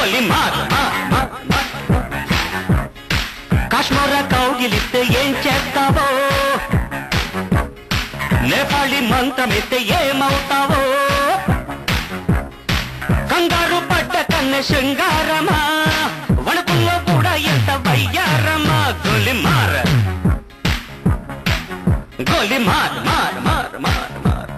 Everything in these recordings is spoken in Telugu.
గోలి మార్ కాశ్మీర కౌగిలిస్తే ఏం చేస్తావో నేపాళి మంత్రమిస్తే ఏమవుతావో కంగారు పడ్డ కన్నె శృంగారమా వణుకుల్లో కూడా ఎంత వయ్యారమా గోలి మార్ గోలి మార్ మార్ మార్ మార్ మార్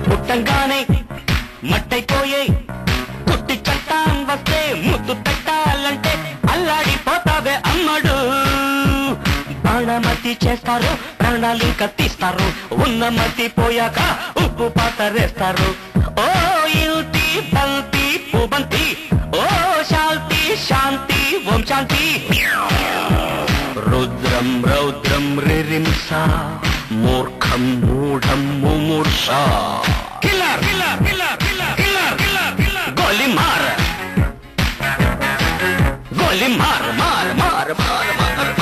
పుట్టంగానే మట్టైపోయే కుట్టి చట్టాం వస్తే ముద్దు పెట్టాలంటే అల్లాడిపోతావే అమ్మడు బాణమతి చేస్తారు ప్రాణాలు కత్తిస్తారు ఉన్న మతి పోయాక ఉప్పు పాతరేస్తారు ఓ యుతి బంతి పుబంతి ఓ శాంతి శాంతి ఓం శాంతి రుద్రం రౌద్రం రిరింస మూర్ఖం మూఢం ముమూర్ష killer killer killer killer killer killer killer గోలి మార్ గోలి మార్ మార్ మార్ మార్ మార్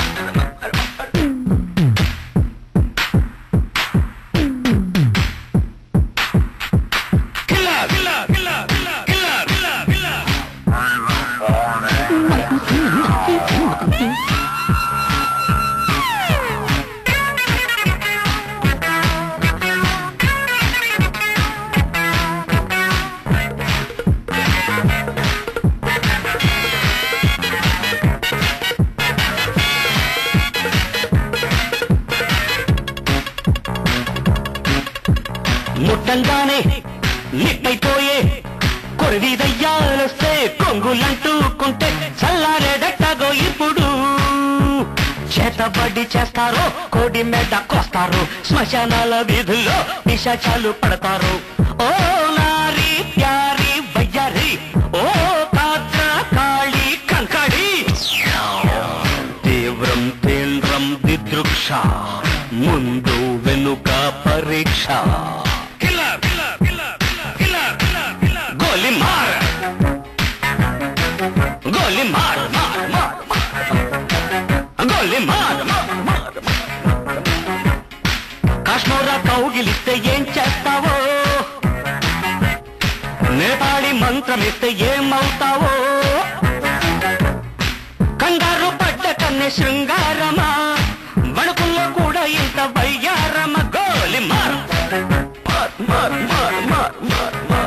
killer killer killer killer killer killer killer ముట్టంగానే నిట్టయిపోయే కొరివి దయ్యాలొస్తే కొంగులంటూకుంటే చల్లారేదట్టగో ఇప్పుడు చేతబడి చేస్తారు కోడి మీద కోస్తారు శ్మశానాల వీధుల్లో నిశాచాలు పడతారు ఓ నారీ ప్యారీ వయ్యారి ఓ కాత్ర కాళీ కంకడి తీవ్రం తీవ్రం దిదృక్ష ముందు వెనుక పరీక్ష గోలి మార్ గోలి మార్ మార్ మార్ గోలి మార్ మార్ మార్ కాశ్మీర కౌగిలిస్తే ఏం చేస్తావో నేపాళి మంత్రమిస్తే ఏమవుతావో కంగారు పడ్డ కన్నె శృంగారమా వణుకుల్లో కూడా ఇంత వయ్యారమ గోలి మార్ మార్ మార్ మార్ మార్ మార్